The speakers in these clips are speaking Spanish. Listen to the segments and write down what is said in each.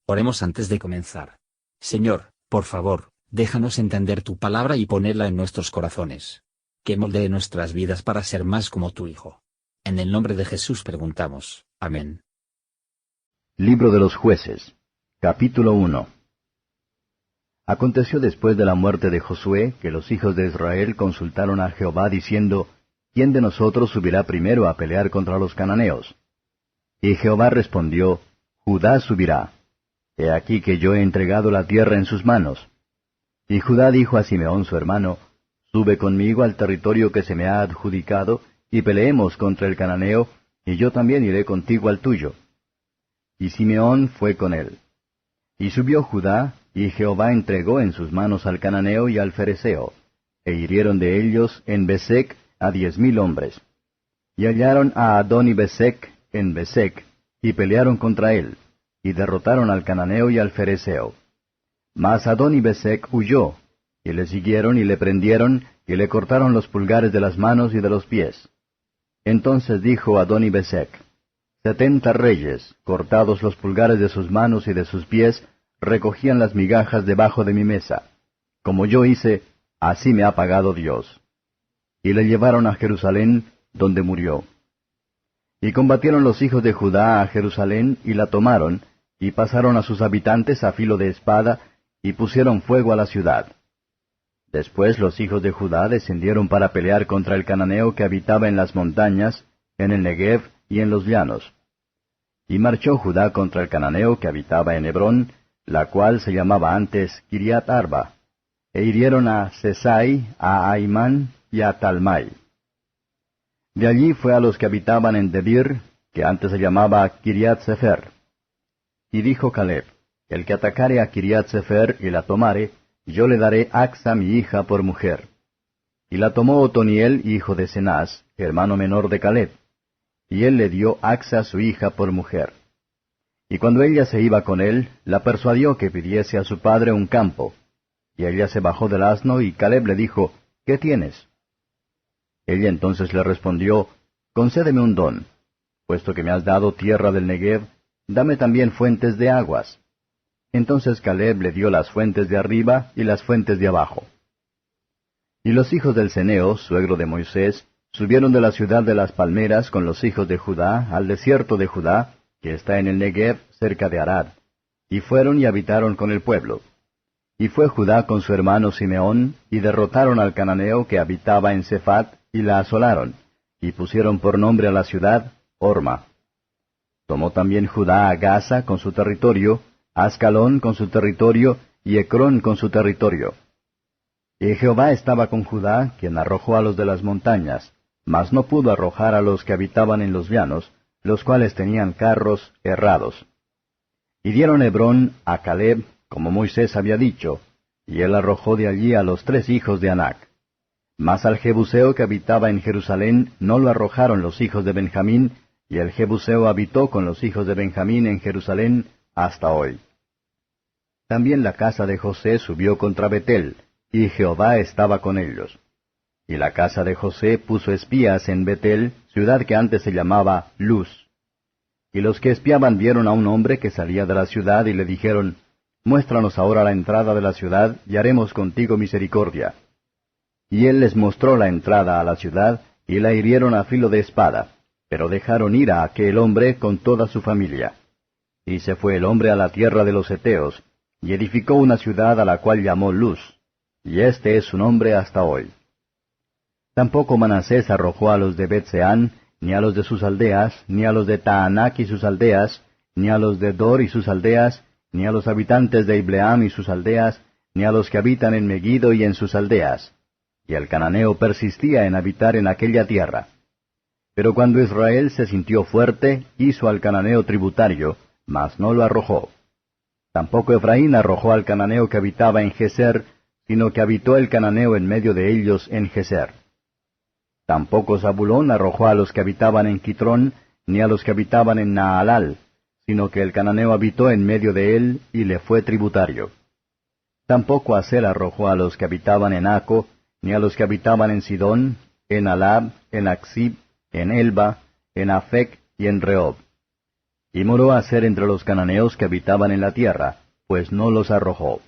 Oremos antes de comenzar. Señor, por favor, déjanos entender tu palabra y ponerla en nuestros corazones. Que moldee nuestras vidas para ser más como tu Hijo. En el nombre de Jesús preguntamos. Amén. Libro de los Jueces, capítulo 1. Aconteció después de la muerte de Josué, que los hijos de Israel consultaron a Jehová diciendo, ¿quién de nosotros subirá primero a pelear contra los cananeos? Y Jehová respondió, Judá subirá. He aquí que yo he entregado la tierra en sus manos. Y Judá dijo a Simeón su hermano, Sube conmigo al territorio que se me ha adjudicado, y peleemos contra el cananeo, y yo también iré contigo al tuyo. Y Simeón fue con él. Y subió Judá, y Jehová entregó en sus manos al cananeo y al fereceo, e hirieron de ellos en Besec a 10,000 hombres. Y hallaron a Adoni-Besec en Besec, y pelearon contra él, y derrotaron al cananeo y al fereceo. Mas Adoni-Besec huyó, y le siguieron y le prendieron, y le cortaron los pulgares de las manos y de los pies. Entonces dijo Adoni-Besec, 70 reyes, cortados los pulgares de sus manos y de sus pies, recogían las migajas debajo de mi mesa. Como yo hice, así me ha pagado Dios. Y le llevaron a Jerusalén, donde murió. Y combatieron los hijos de Judá a Jerusalén, y la tomaron, y pasaron a sus habitantes a filo de espada, y pusieron fuego a la ciudad. Después los hijos de Judá descendieron para pelear contra el cananeo que habitaba en las montañas, en el Negev y en los llanos. Y marchó Judá contra el cananeo que habitaba en Hebrón, la cual se llamaba antes Kiriat Arba, e hirieron a Sesai, a Aimán y a Talmai. De allí fue a los que habitaban en Debir, que antes se llamaba Kiriat Sefer. Y dijo Caleb, el que atacare a Kiriat Sefer y la tomare, yo le daré Axa mi hija por mujer. Y la tomó Otoniel, hijo de Cenaz, hermano menor de Caleb. Y él le dio Axa su hija por mujer. Y cuando ella se iba con él, la persuadió que pidiese a su padre un campo. Y ella se bajó del asno, y Caleb le dijo, ¿qué tienes? Ella entonces le respondió, Concédeme un don. Puesto que me has dado tierra del Negev, dame también fuentes de aguas. Entonces Caleb le dio las fuentes de arriba y las fuentes de abajo. Y los hijos del Ceneo, suegro de Moisés, subieron de la ciudad de las palmeras con los hijos de Judá al desierto de Judá, que está en el Negev, cerca de Arad, y fueron y habitaron con el pueblo. Y fue Judá con su hermano Simeón, y derrotaron al cananeo que habitaba en Cefat, y la asolaron, y pusieron por nombre a la ciudad Horma. Tomó también Judá a Gaza con su territorio, Ascalón con su territorio, y Ecrón con su territorio. Y Jehová estaba con Judá, quien arrojó a los de las montañas, mas no pudo arrojar a los que habitaban en los llanos, los cuales tenían carros herrados. Y dieron Hebrón a Caleb, como Moisés había dicho, y él arrojó de allí a los 3 hijos de Anac. Mas al Jebuseo que habitaba en Jerusalén no lo arrojaron los hijos de Benjamín, y el Jebuseo habitó con los hijos de Benjamín en Jerusalén hasta hoy. También la casa de José subió contra Betel, y Jehová estaba con ellos. Y la casa de José puso espías en Betel, ciudad que antes se llamaba Luz. Y los que espiaban vieron a un hombre que salía de la ciudad y le dijeron, Muéstranos ahora la entrada de la ciudad, y haremos contigo misericordia. Y él les mostró la entrada a la ciudad, y la hirieron a filo de espada, pero dejaron ir a aquel hombre con toda su familia. Y se fue el hombre a la tierra de los Heteos, y edificó una ciudad a la cual llamó Luz, y este es su nombre hasta hoy. Tampoco Manasés arrojó a los de Bet-Seán, ni a los de sus aldeas, ni a los de Taanac y sus aldeas, ni a los de Dor y sus aldeas, ni a los habitantes de Ibleam y sus aldeas, ni a los que habitan en Megiddo y en sus aldeas. Y el cananeo persistía en habitar en aquella tierra. Pero cuando Israel se sintió fuerte, hizo al cananeo tributario, mas no lo arrojó. Tampoco Efraín arrojó al cananeo que habitaba en Geser, sino que habitó el cananeo en medio de ellos en Geser. Tampoco Zabulón arrojó a los que habitaban en Quitrón, ni a los que habitaban en Naalal, sino que el cananeo habitó en medio de él, y le fue tributario. Tampoco Aser arrojó a los que habitaban en Aco, ni a los que habitaban en Sidón, en Alab, en Aksib, en Elba, en Afec y en Rehob. Y moró Aser entre los cananeos que habitaban en la tierra, pues no los arrojó.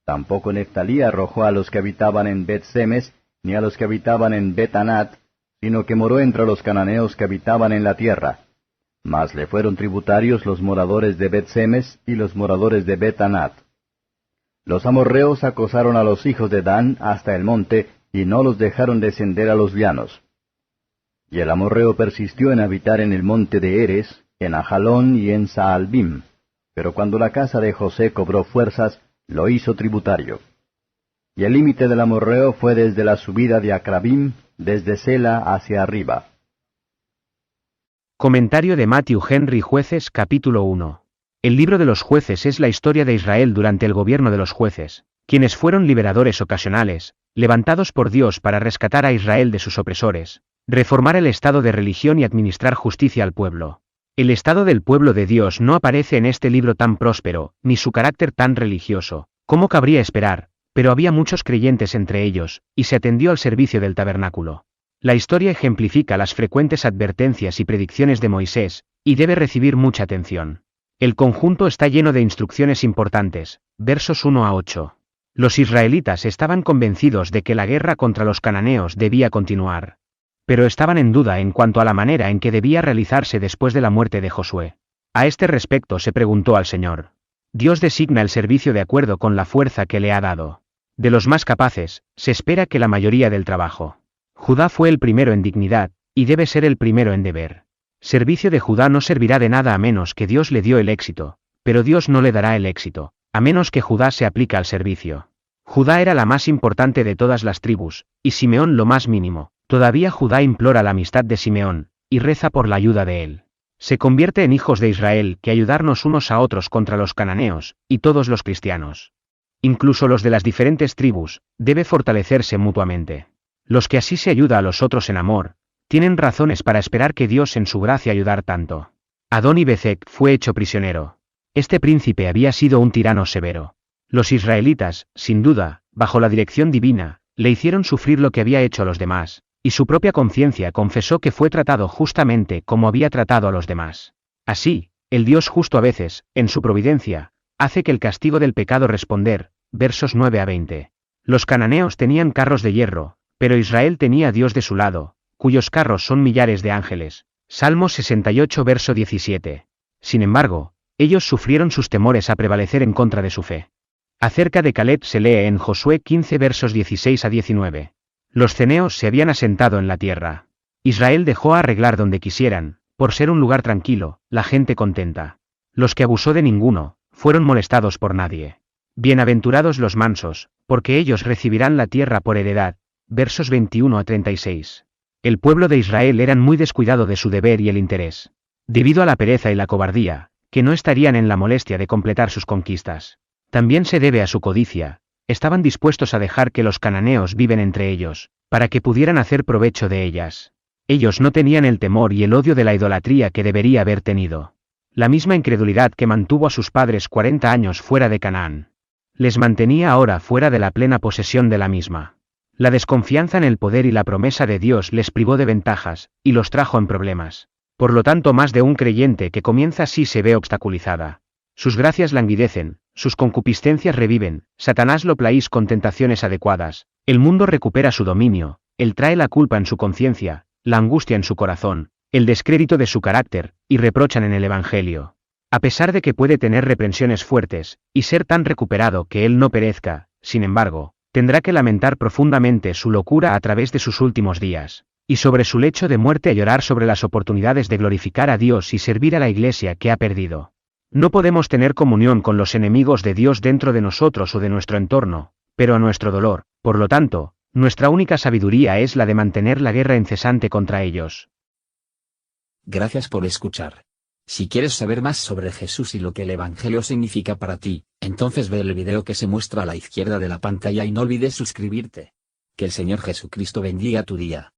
Tampoco Neftalí arrojó a los que habitaban en Bet-Semes, ni a los que habitaban en Bet-Anat, sino que moró entre los cananeos que habitaban en la tierra. Mas le fueron tributarios los moradores de Bet-Semes y los moradores de Bet-Anat. Los amorreos acosaron a los hijos de Dan hasta el monte, y no los dejaron descender a los llanos. Y el amorreo persistió en habitar en el monte de Eres, en Ajalón y en Saalbim. Pero cuando la casa de José cobró fuerzas, lo hizo tributario. Y el límite del amorreo fue desde la subida de Acrabim, desde Sela hacia arriba. Comentario de Matthew Henry Jueces capítulo 1. El libro de los jueces es la historia de Israel durante el gobierno de los jueces, quienes fueron liberadores ocasionales, levantados por Dios para rescatar a Israel de sus opresores, reformar el estado de religión y administrar justicia al pueblo. El estado del pueblo de Dios no aparece en este libro tan próspero, ni su carácter tan religioso, como cabría esperar, pero había muchos creyentes entre ellos, y se atendió al servicio del tabernáculo. La historia ejemplifica las frecuentes advertencias y predicciones de Moisés, y debe recibir mucha atención. El conjunto está lleno de instrucciones importantes, versos 1 a 8. Los israelitas estaban convencidos de que la guerra contra los cananeos debía continuar, pero estaban en duda en cuanto a la manera en que debía realizarse después de la muerte de Josué. A este respecto se preguntó al Señor. Dios designa el servicio de acuerdo con la fuerza que le ha dado. De los más capaces, se espera que la mayoría del trabajo. Judá fue el primero en dignidad, y debe ser el primero en deber. Servicio de Judá no servirá de nada a menos que Dios le dio el éxito, pero Dios no le dará el éxito, a menos que Judá se aplique al servicio. Judá era la más importante de todas las tribus, y Simeón lo más mínimo. Todavía Judá implora la amistad de Simeón, y reza por la ayuda de él. Se convierte en hijos de Israel que ayudarnos unos a otros contra los cananeos, y todos los cristianos. Incluso los de las diferentes tribus, debe fortalecerse mutuamente. Los que así se ayuda a los otros en amor, tienen razones para esperar que Dios en su gracia ayudar tanto. Adoni-Bezek fue hecho prisionero. Este príncipe había sido un tirano severo. Los israelitas, sin duda, bajo la dirección divina, le hicieron sufrir lo que había hecho a los demás, y su propia conciencia confesó que fue tratado justamente como había tratado a los demás. Así, el Dios justo a veces, en su providencia, hace que el castigo del pecado responder, versos 9 a 20. Los cananeos tenían carros de hierro, pero Israel tenía a Dios de su lado, cuyos carros son millares de ángeles. Salmo 68 verso 17. Sin embargo, ellos sufrieron sus temores a prevalecer en contra de su fe. Acerca de Caleb se lee en Josué 15 versos 16 a 19. Los ceneos se habían asentado en la tierra. Israel dejó arreglar donde quisieran, por ser un lugar tranquilo, la gente contenta. Los que abusó de ninguno, fueron molestados por nadie. Bienaventurados los mansos, porque ellos recibirán la tierra por heredad. Versos 21 a 36. El pueblo de Israel eran muy descuidado de su deber y el interés. Debido a la pereza y la cobardía, que no estarían en la molestia de completar sus conquistas. También se debe a su codicia. Estaban dispuestos a dejar que los cananeos viven entre ellos, para que pudieran hacer provecho de ellas. Ellos no tenían el temor y el odio de la idolatría que debería haber tenido. La misma incredulidad que mantuvo a sus padres 40 años fuera de Canaán. Les mantenía ahora fuera de la plena posesión de la misma. La desconfianza en el poder y la promesa de Dios les privó de ventajas, y los trajo en problemas. Por lo tanto, más de un creyente que comienza así se ve obstaculizada. Sus gracias languidecen, sus concupiscencias reviven, Satanás lo plaís con tentaciones adecuadas, el mundo recupera su dominio, él trae la culpa en su conciencia, la angustia en su corazón, el descrédito de su carácter, y reprochan en el Evangelio. A pesar de que puede tener reprensiones fuertes, y ser tan recuperado que él no perezca, sin embargo, tendrá que lamentar profundamente su locura a través de sus últimos días, y sobre su lecho de muerte a llorar sobre las oportunidades de glorificar a Dios y servir a la Iglesia que ha perdido. No podemos tener comunión con los enemigos de Dios dentro de nosotros o de nuestro entorno, pero a nuestro dolor, por lo tanto, nuestra única sabiduría es la de mantener la guerra incesante contra ellos. Gracias por escuchar. Si quieres saber más sobre Jesús y lo que el Evangelio significa para ti, entonces ve el video que se muestra a la izquierda de la pantalla y no olvides suscribirte. Que el Señor Jesucristo bendiga tu día.